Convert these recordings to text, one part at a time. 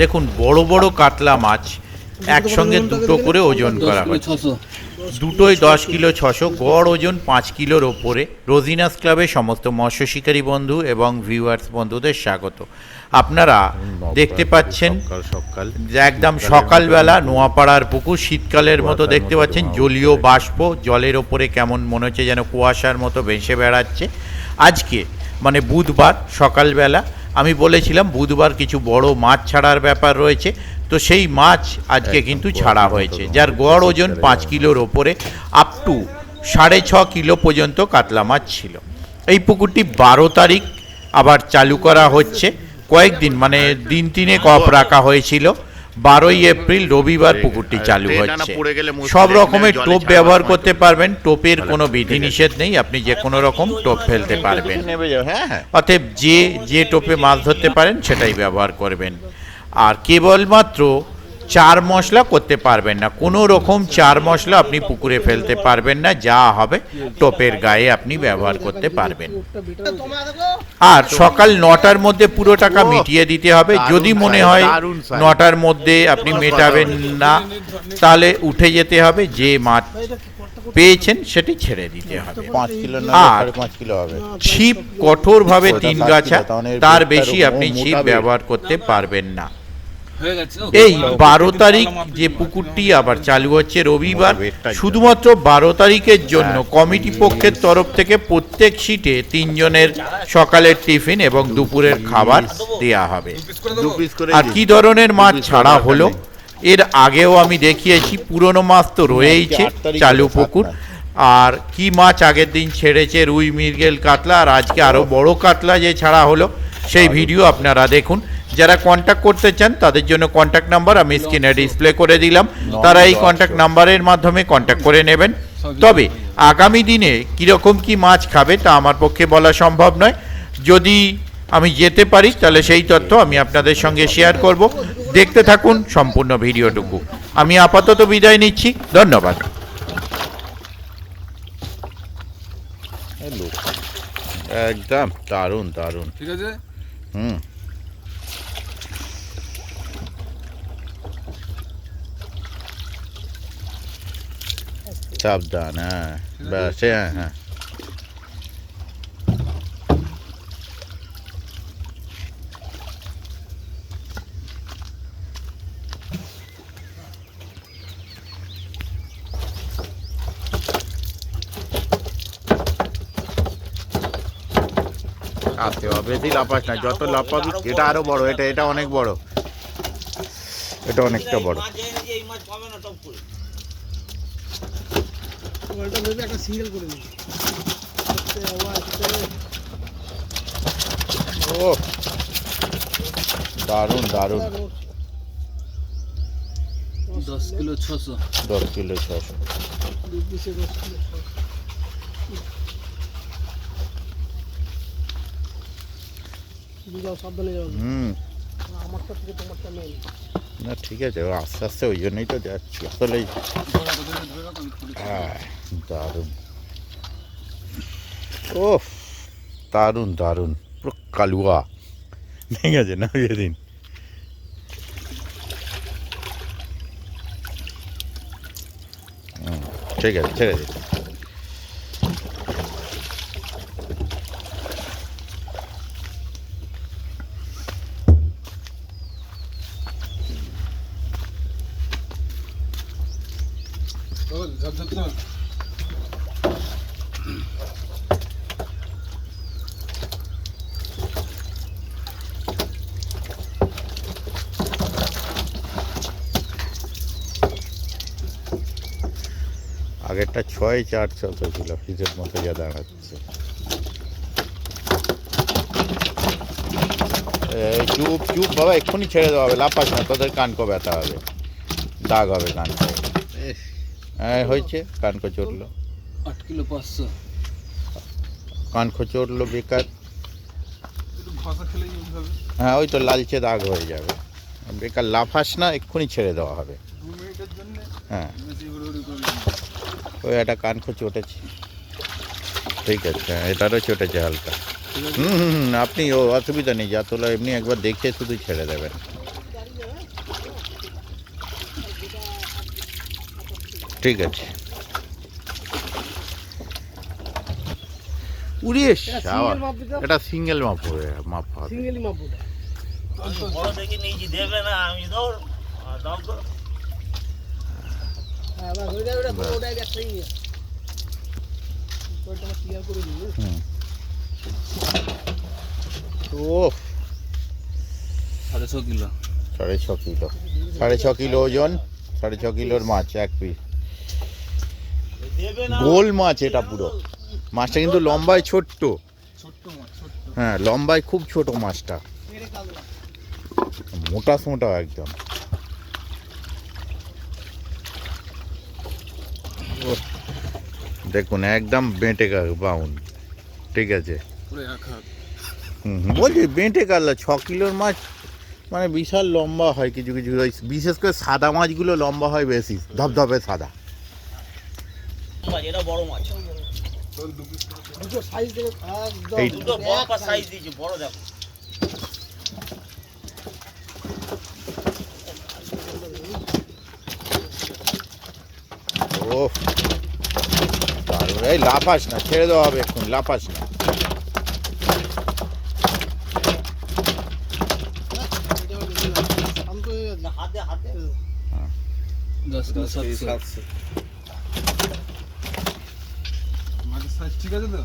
দেখুন বড় বড় কাতলা মাছ একসঙ্গে দুটো করে ওজন করা হচ্ছে। দুটোই 10 কিলো 600, গড় ওজন 5 কিলোর ওপরে। রোজিনাস ক্লাবের সমস্ত মৎস্য শিকারী বন্ধু এবং ভিউয়ার্স বন্ধুদের স্বাগত। আপনারা দেখতে পাচ্ছেন একদম সকালবেলা নোয়াপাড়ার পুকুর, শীতকালের মতো দেখতে পাচ্ছেন, জলীয় বাষ্প জলের ওপরে কেমন মনে হচ্ছে যেন কুয়াশার মতো ভেসে বেড়াচ্ছে। আজকে মানে বুধবার সকালবেলা আমি বলেছিলাম বুধবার কিছু বড় মাছ ছাড়ার ব্যাপার রয়েছে, তো সেই মাছ আজকে কিন্তু ছাড়া হয়েছে, যার গড় ওজন 5 কিলোর ওপরে। আপ টু 6.5 কিলো পর্যন্ত কাতলা মাছ ছিল। এই পুকুরটি 12 তারিখ আবার চালু করা হচ্ছে। কয়েকদিন মানে দিন তিনেক অফ রাখা হয়েছিল। 12ই এপ্রিল রবিবার পুকুরটি চালু হচ্ছে। সব রকমের টোপ ব্যবহার করতে পারবেন, টোপের কোনো বিধিনিষেধ নেই, আপনি যে কোনো রকম টোপ ফেলতে পারবেন। অতএব যে টোপে মাছ ধরতে পারেন সেটাই ব্যবহার করবেন। আর কেবলমাত্র চার মশলা করতে পারবেন না, কোনো রকম চার মশলা আপনি পুকুরে ফেলতে পারবেন না, যা হবে টোপের গায়ে আপনি ব্যবহার করতে পারবেন। আর সকাল 9টার মধ্যে পুরো টাকা মিটিয়ে দিতে হবে। যদি মনে হয় 9টার মধ্যে আপনি মেটাবেন না, তাহলে উঠে যেতে হবে, যে মাছ পেয়েছেন সেটি ছেড়ে দিতে হবে। 5 কিলো না 5.5 কিলো হবে। ছিপ কঠোরভাবে 3 গাছা, তার বেশি আপনি ছিপ ব্যবহার করতে পারবেন না। এই 12 তারিখ যে পুকুরটি আবার চালু হচ্ছে রবিবার, শুধুমাত্র 12 তারিখের জন্য কমিটি পক্ষের তরফ থেকে প্রত্যেক সিটে 3 জনের সকালের টিফিন এবং দুপুরের খাবার দেয়া হবে। আর কি ধরনের মাছ ছাড়া হলো এর আগেও আমি দেখিয়েছি, পুরনো মাছ তো রয়েইছে চালু পুকুর। আর কি মাছ আগের দিন ছেড়েছে, রুই, মৃগেল, কাতলা, আর আজকে আরও বড় কাতলা যে ছাড়া হলো সেই ভিডিও আপনারা দেখুন। যারা কন্ট্যাক্ট করতে চান তাদের জন্য কন্ট্যাক্ট নাম্বার আমি স্ক্রিনে ডিসপ্লে করে দিলাম, তারা এই কন্ট্যাক্ট নাম্বারের মাধ্যমে কন্ট্যাক্ট করে নেবেন। তবে আগামী দিনে কীরকম কি মাছ খাবে তা আমার পক্ষে বলা সম্ভব নয়। যদি আমি যেতে পারি তাহলে সেই তথ্য আমি আপনাদের সঙ্গে শেয়ার করব। দেখতে থাকুন সম্পূর্ণ ভিডিওটুকু। আমি আপাতত বিদায় নিচ্ছি, ধন্যবাদ। একদম দারুণ দারুণ, ঠিক আছে। সাবধান, হ্যাঁ ব্যাস, হ্যাঁ হ্যাঁ। আসতে হবে, বেশি লাফাস না, যত লাফাবি। এটা আরো বড়, এটা অনেক বড়, এটা অনেকটা বড়। ও দারুণ দারুণ। 10 কিলো 600। 10 কিলো 600। না ঠিক আছে, আস্তে আস্তে, ওই জন্যই তো যাচ্ছি আসলেই। হ্যাঁ দারুণ, ও দারুণ দারুণ, পুরো কালুয়া, ঠিক আছে না যেদিন। ঠিক আছে, ছেড়ে দিন। আগেরটা 6.4 ছিল, ফিজের মতো যা দাঁড়াচ্ছে। চুপ চুপ বাবা, এক্ষুনি ছেড়ে দেওয়া হবে, লাফাস না, তোদের কানকো ব্যথা হবে, দাগ হবে কানকো। হ্যাঁ হয়েছে, কানকো চড়লো। 8 কিলো 500। কানকো চড়লো বেকার। হ্যাঁ ওই তো লালচে দাগ হয়ে যাবে, বেকার লাফাস না, এক্ষুনি ছেড়ে দেওয়া হবে। হ্যাঁ ওই একটা কানকো চটেছে, ঠিক আছে, এটারও চটেছে হালকা। আপনি ও অসুবিধা নেই, যা তোলা এমনি একবার দেখে শুধু ছেড়ে দেবেন। ঠিক আছে। উড়িয়ে এটা সিঙ্গেল মাপ হবে, মাপ হবে। সিঙ্গেলই মাপ বোধ বড় দেখে নিয়েছি, দেবে না আমি ধর দাম তো হ্যাঁ বাস ওইটা ওটা বড় ওটা একটাই নিয়ে ওইটা ক্লিয়ার করে দিই। ও 6.5 কিলো। 6.5 কিলো, 6.5 কিলো ওজন, 6.5 কিলোর মাছ এক পিস। দেবে না গোল মাছ এটা পুরো। মাছটা কিন্তু লম্বায় ছোট্ট, ছোট্ট মাছ, ছোট্ট। হ্যাঁ লম্বায় খুব ছোট মাছটা, পেড়ে কালদা মোটা সোটা একদম। ওহ, দেখুন একদম বেঁটে বাউন, ঠিক আছে। পুরো এক হাত। বলছি বেঁটে কাল্লা 6 কিলোর মাছ মানে বিশাল লম্বা হয় কিছু কিছু, ওই বিশেষ করে সাদা মাছগুলো লম্বা হয় বেশি, ধপধপে সাদা। মাছ, এটা বড় মাছ, দুটো সাইজ দেবে একদম এই দুটো বড় সাইজ দিয়েছে, বড় দেখো। ও দারুণ। এই লাফাস না, ছেড়ে দেওয়া হবে এখন, লাফাস না। শান্ত হয়ে গেছে। হাতে হাতে 10 কিলো 700। মাছের সাইজ ঠিক আছে তো?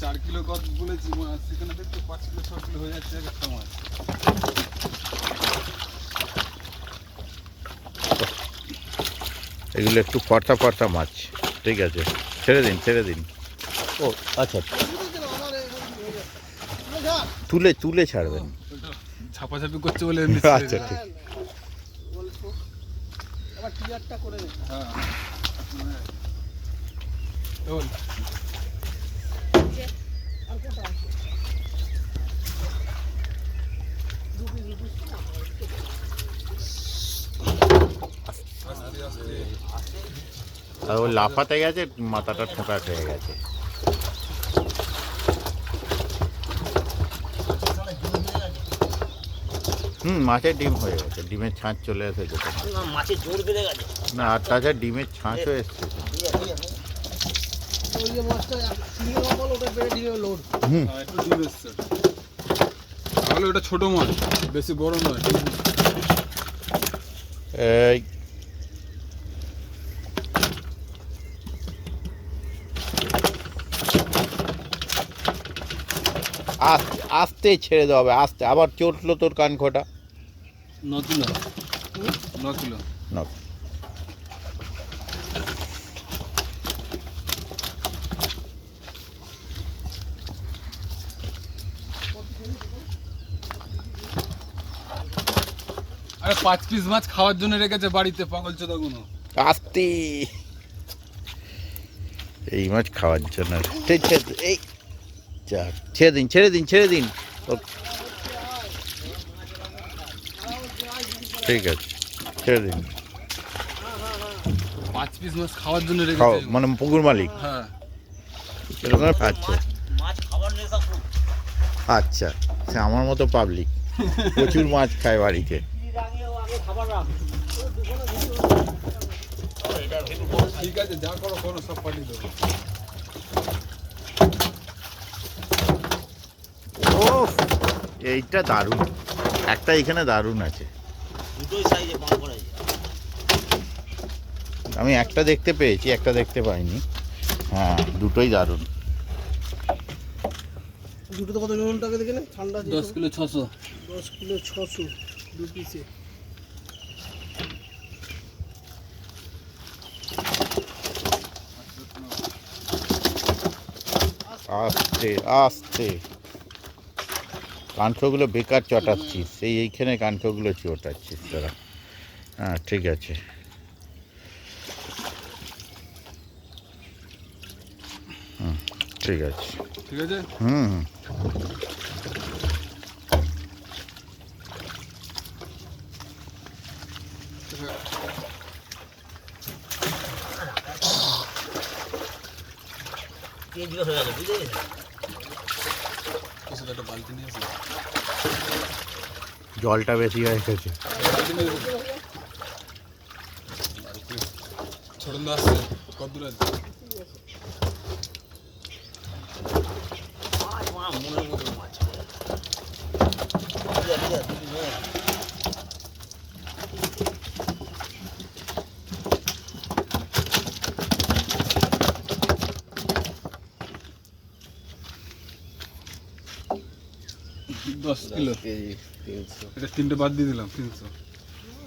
4 কিলো কত বলেছি, সেখানে দেখতে 5 কিলো 6 কিলো হয়ে যাচ্ছে একটা মাছ। এগুলো একটু ফর্সা ফর্সা মাছ, ঠিক আছে, ছেড়ে দিন ছেড়ে দিন। ও আচ্ছা, তুলে তুলে ছাড়বেন। ওটা ঝাপাঝাপি করছে বলে আচ্ছা ঠিক। আবার ক্লিয়ারটা করে নে। হ্যাঁ। ওই আর কোটা আছে দু পিস আর ও লাফাতে গেছে, মাথাটা ঠোকা খেয়ে গেছে। মাছের ডিম হয়ে গেছে, ডিমের ছাঁচ চলে এসেছে তো। মাছের জোর বেড়ে গেছে। না আর তাছাড়া ডিমের ছাঁচও এসছে। ওই যে মাছটা সিঙ্গেল মাপ হলো ওটা পেড়ে দিয়ে লোড। একটু ডিম এসছে। তাহলে ওটা ছোট মাছ, বেশি বড় নয়। এই আস্তে আস্তে ছেড়ে দেওয়া হবে, আস্তে। আবার চটলো তোর কানখোটা। 9 কিলো। 9 কিলো। না আরে 5 পিস মাছ খাওয়ার জন্য রেখেছে বাড়িতে পাগল চোদাগুলো। আস্তে, এই মাছ খাওয়ার জন্য। ঠিক আছে, এই যাক, ছেড়ে দিন ছেড়ে দিন ছেড়ে দিন। ঠিক আছে ছেড়ে দিন। 5 পিস মাছ খাওয়ার জন্য খাও রেখেছে। মানে পুকুর মালিক হ্যাঁ। এরকম। আচ্ছা মাছ খাবার নেশা খুব। আচ্ছা, সে আমার মতো পাবলিক প্রচুর মাছ খায় বাড়িতে। আগে খাবার রাখ। এটা ভেবে বড় size। ঠিক আছে, যা করো করো, সব পাঠিয়ে দেবো। ও এইটা দারুণ, একটা এখানে দারুণ আছে। দুটোই সাইজে কম করেছে। আমি একটা দেখতে পেয়েছি, একটা দেখতে পাইনি। হ্যাঁ দুটোই দারুণ। দুটো তো কত নুন টাকা দেখে না ঠান্ডা 10 কিলো 600। 10 কিলো 600 দু পিসে। আস্তে আস্তে, কানকগুলো বেকার চটাচ্ছিস, এইখানে কানকগুলো চটাচ্ছিস তোরা। হ্যাঁ ঠিক আছে। ঠিক আছে। ঠিক আছে। হুম কেজি হয়ে গেছে, বুঝে গেছে। একটা বালতি নিয়ে এসে। জলটা বেশি হয়ে গেছে। বালতি নিয়ে এসে। ছোটন দা আসছে কত দূর আছে মাছ মা মনের মতো মাছ দিয়া দিয়া দিবি নে 10 কিলো এটা তিনটে বাদ দিয়ে দিলাম 300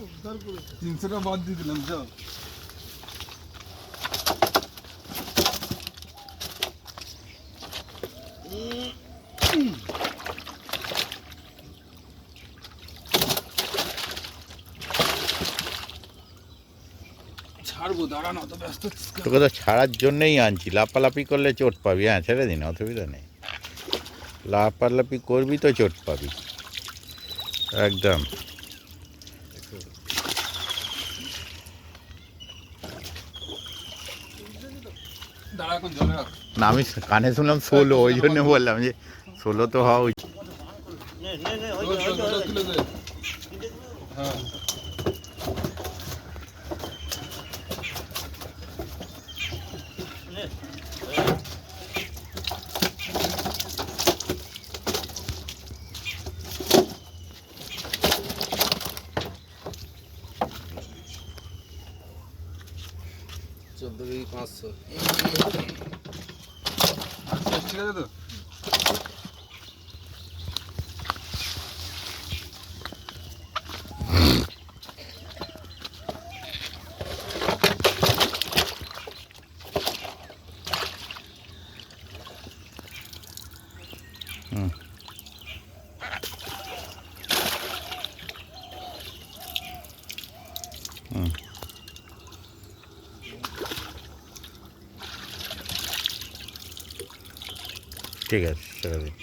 উদ্ধার করেছে 300 টা বাদ দিয়ে দিলাম যাও ছাড়বো দাঁড়ানো অত ব্যস্ত আছিস কেন? তোকে তো ছাড়ার জন্যই আনছি, লাপালাপি করলে চোট পাবি। হ্যাঁ, ছেড়ে দিন, অসুবিধা নেই। লাপালাপি করবি তো চোট পাবি একদম। দাঁড়া এখন জলে রাখ না, আমি কানে শুনলাম 16, ওই জন্য বললাম যে 16 তো হওয়া উচিত। নে নে নে ওই তুলে দে হ্যাঁ নে 14 কেজি 500 আচ্ছা ঠিক আছে তো ঠিক আছে, ছেড়ে দিন।